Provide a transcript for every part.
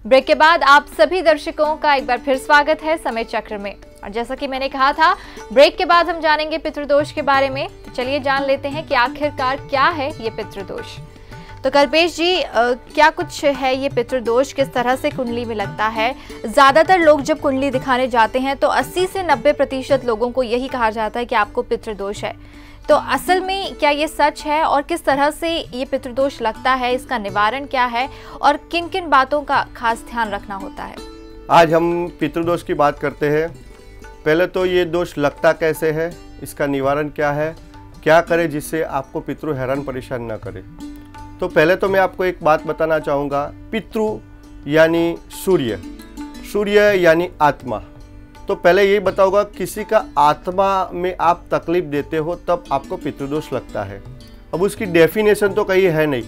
Break के बाद आप सभी दर्शकों का एक बार फिर स्वागत है समय चक्र में। और जैसा कि मैंने कहा था, ब्रेक के बाद हम जानेंगे पितृदोष के बारे में। तो चलिए जान लेते हैं कि आखिरकार क्या है ये पितृदोष। तो कल्पेश जी, क्या कुछ है ये पितृदोष, किस तरह से कुंडली में लगता है? ज्यादातर लोग जब कुंडली दिखाने जाते हैं तो 80 से 90% लोगों को यही कहा जाता है कि आपको पितृदोष है। तो असल में क्या ये सच है और किस तरह से ये पितृदोष लगता है, इसका निवारण क्या है और किन किन बातों का खास ध्यान रखना होता है? आज हम पितृदोष की बात करते हैं। पहले तो ये दोष लगता कैसे है, इसका निवारण क्या है, क्या करें जिससे आपको पितृ हैरान परेशान न करे। तो पहले तो मैं आपको एक बात बताना चाहूँगा। पितृ यानी सूर्य, सूर्य यानी आत्मा। तो पहले यही बताऊंगा, किसी का आत्मा में आप तकलीफ देते हो तब आपको पितृदोष लगता है। अब उसकी डेफिनेशन तो कहीं है नहीं।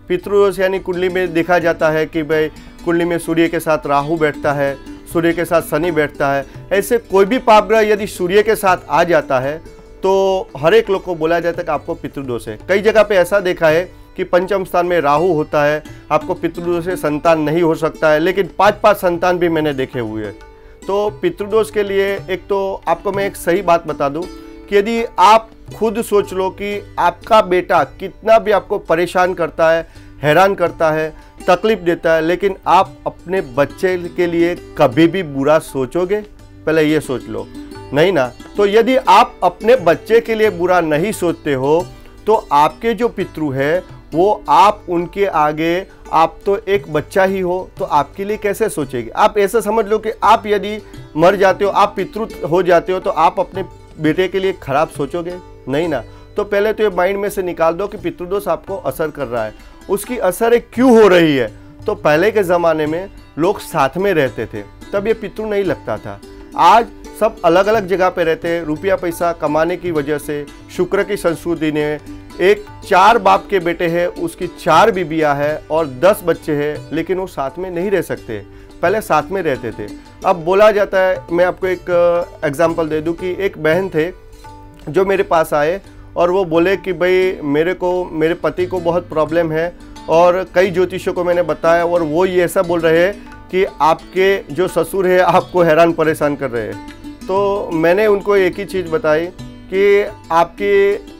पितृदोष यानी कुंडली में देखा जाता है कि भाई कुंडली में सूर्य के साथ राहु बैठता है, सूर्य के साथ शनि बैठता है। ऐसे कोई भी पाप ग्रह यदि सूर्य के साथ आ जाता है तो हर एक लोग को बोला जाता है कि आपको पितृदोष है। कई जगह पे ऐसा देखा है कि पंचम स्थान में राहु होता है, आपको पितृदोष से संतान नहीं हो सकता है, लेकिन 5-5 संतान भी मैंने देखे हुए हैं। तो पितृदोष के लिए एक तो आपको मैं एक सही बात बता दूं कि यदि आप खुद सोच लो कि आपका बेटा कितना भी आपको परेशान करता है, हैरान करता है, तकलीफ देता है, लेकिन आप अपने बच्चे के लिए कभी भी बुरा सोचोगे? पहले ये सोच लो, नहीं ना। तो यदि आप अपने बच्चे के लिए बुरा नहीं सोचते हो तो आपके जो पितृ है वो आप उनके आगे, आप तो एक बच्चा ही हो तो आपके लिए कैसे सोचेंगे? आप ऐसा समझ लो कि आप यदि मर जाते हो, आप पितृ हो जाते हो तो आप अपने बेटे के लिए खराब सोचोगे? नहीं ना। तो पहले तो ये माइंड में से निकाल दो कि पितृदोष आपको असर कर रहा है। उसकी असर क्यों हो रही है? तो पहले के ज़माने में लोग साथ में रहते थे, तब ये पितृ नहीं लगता था। आज सब अलग अलग जगह पे रहते हैं। रुपया पैसा कमाने की वजह से शुक्र की संस्कृति ने एक 4 बाप के बेटे हैं, उसकी 4 बीबियाँ हैं और 10 बच्चे हैं, लेकिन वो साथ में नहीं रह सकते। पहले साथ में रहते थे। अब बोला जाता है, मैं आपको एक एग्जांपल दे दूं कि एक बहन थे जो मेरे पास आए और वो बोले कि भाई मेरे पति को बहुत प्रॉब्लम है और कई ज्योतिषों को मैंने बताया और वो ये ऐसा बोल रहे हैं कि आपके जो ससुर है आपको हैरान परेशान कर रहे हैं। तो मैंने उनको एक ही चीज़ बताई कि आपके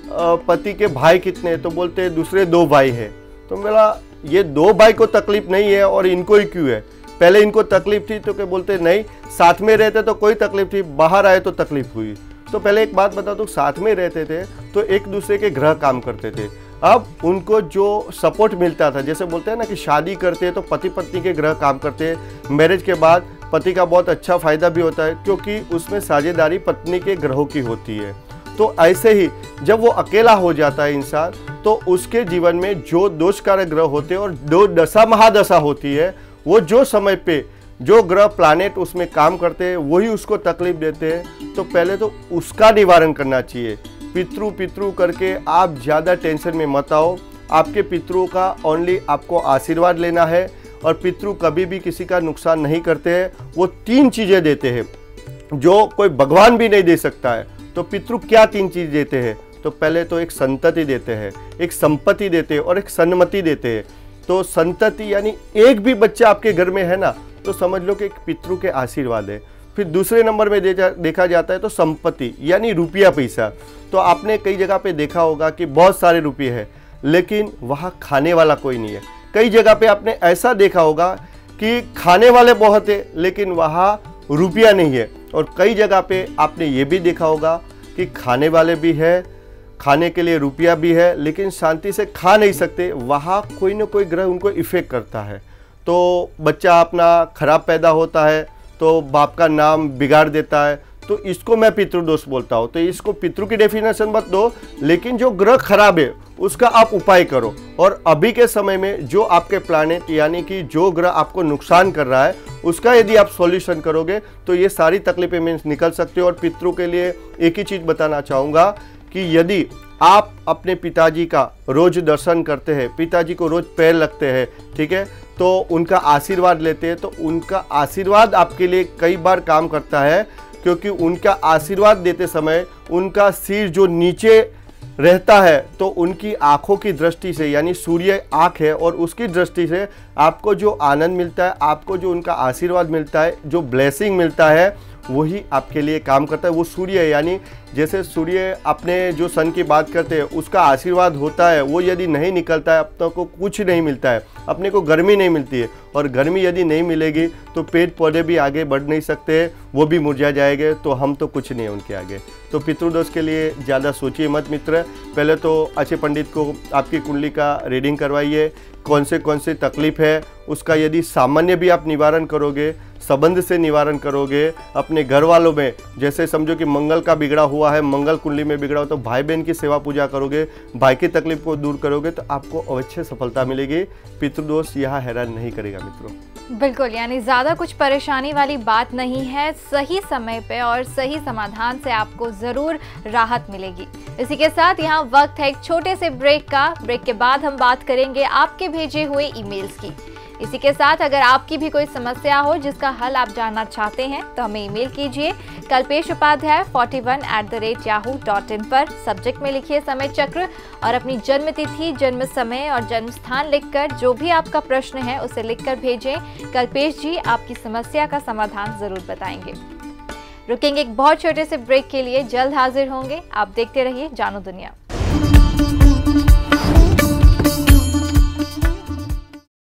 पति के भाई कितने? तो बोलते हैं दूसरे 2 भाई हैं। तो मेरा ये 2 भाई को तकलीफ नहीं है और इनको ही क्यों है? पहले इनको तकलीफ थी तो क्या बोलते नहीं, साथ में रहते तो कोई तकलीफ थी, बाहर आए तो तकलीफ हुई। तो पहले एक बात बता दूं, साथ में रहते थे तो एक दूसरे के ग्रह काम करते थे। अब उनको जो सपोर्ट मिलता था, जैसे बोलते हैं ना कि शादी करते हैं तो पति पत्नी के ग्रह काम करते हैं, मैरिज के बाद पति का बहुत अच्छा फायदा भी होता है क्योंकि उसमें साझेदारी पत्नी के ग्रहों की होती है। तो ऐसे ही जब वो अकेला हो जाता है इंसान, तो उसके जीवन में जो दोषकारक ग्रह होते हैं और जो दशा महादशा होती है, वो जो समय पे जो ग्रह प्लैनेट उसमें काम करते हैं वही उसको तकलीफ देते हैं। तो पहले तो उसका निवारण करना चाहिए। पितृ करके आप ज़्यादा टेंशन में मत आओ। आपके पितरों का ओनली आपको आशीर्वाद लेना है और पितृ कभी भी किसी का नुकसान नहीं करते हैं। वो 3 चीज़ें देते हैं जो कोई भगवान भी नहीं दे सकता है। तो पितृ क्या 3 चीज़ देते हैं? तो पहले तो एक संतति देते हैं, एक संपत्ति देते हैं और एक सन्मति देते हैं। तो संतति यानी एक भी बच्चा आपके घर में है ना, तो समझ लो कि एक पितृ के आशीर्वाद है। फिर दूसरे नंबर में देखा जाता है तो संपत्ति यानी रुपया पैसा। तो आपने कई जगह पे देखा होगा कि बहुत सारे रुपये हैं लेकिन वहाँ खाने वाला कोई नहीं है। कई जगह पे आपने ऐसा देखा होगा कि खाने वाले बहुत है लेकिन वहाँ रुपया नहीं है। और कई जगह पे आपने ये भी देखा होगा कि खाने वाले भी है, खाने के लिए रुपया भी है, लेकिन शांति से खा नहीं सकते। वहाँ कोई ना कोई ग्रह उनको इफेक्ट करता है। तो बच्चा अपना खराब पैदा होता है तो बाप का नाम बिगाड़ देता है। तो इसको मैं पितृदोष बोलता हूँ। तो इसको पितृ की डेफिनेशन मत दो, लेकिन जो ग्रह खराब है उसका आप उपाय करो। और अभी के समय में जो आपके प्लैनेट यानी कि जो ग्रह आपको नुकसान कर रहा है उसका यदि आप सॉल्यूशन करोगे तो ये सारी तकलीफें में निकल सकते हो। और पितृ के लिए एक ही चीज़ बताना चाहूँगा कि यदि आप अपने पिताजी का रोज दर्शन करते हैं, पिताजी को रोज पैर लगते हैं, ठीक है, तो उनका आशीर्वाद लेते हैं, तो उनका आशीर्वाद आपके लिए कई बार काम करता है। क्योंकि उनका आशीर्वाद देते समय उनका सिर जो नीचे रहता है तो उनकी आंखों की दृष्टि से, यानी सूर्य आंख है और उसकी दृष्टि से आपको जो आनंद मिलता है, आपको जो उनका आशीर्वाद मिलता है, जो ब्लेसिंग मिलता है, वही आपके लिए काम करता है। वो सूर्य है, यानी जैसे सूर्य अपने जो सन की बात करते हैं उसका आशीर्वाद होता है, वो यदि नहीं निकलता है अपने को कुछ नहीं मिलता है, अपने को गर्मी नहीं मिलती है, और गर्मी यदि नहीं मिलेगी तो पेड़ पौधे भी आगे बढ़ नहीं सकते, वो भी मुरझा जाएंगे, तो हम तो कुछ नहीं है उनके आगे। तो पितृदोष के लिए ज़्यादा सोचिए मत मित्र। पहले तो अच्छे पंडित को आपकी कुंडली का रीडिंग करवाइए, कौन से तकलीफ है उसका यदि सामान्य भी आप निवारण करोगे, संबंध से निवारण करोगे, अपने घर वालों में जैसे समझो कि मंगल का बिगड़ा हुआ है, मंगल कुंडली में बिगड़ा हो, तो भाई बहन की सेवा पूजा करोगे, भाई की तकलीफ को दूर करोगे, तो आपको अवश्य सफलता मिलेगी। पितृदोष यहाँ हैरान नहीं करेगा मित्रों। बिल्कुल, यानी ज़्यादा कुछ परेशानी वाली बात नहीं है, सही समय पे और सही समाधान से आपको ज़रूर राहत मिलेगी। इसी के साथ यहाँ वक्त है एक छोटे से ब्रेक का। ब्रेक के बाद हम बात करेंगे आपके भेजे हुए ईमेल्स की। इसी के साथ अगर आपकी भी कोई समस्या हो जिसका हल आप जानना चाहते हैं तो हमें ईमेल कीजिए kalpeshupadhyay41@yahoo.in पर। सब्जेक्ट में लिखिए समय चक्र और अपनी जन्म तिथि, जन्म समय और जन्म स्थान लिखकर जो भी आपका प्रश्न है उसे लिखकर भेजें। कल्पेश जी आपकी समस्या का समाधान जरूर बताएंगे। रुकेंगे एक बहुत छोटे से ब्रेक के लिए, जल्द हाजिर होंगे। आप देखते रहिए जानो दुनिया।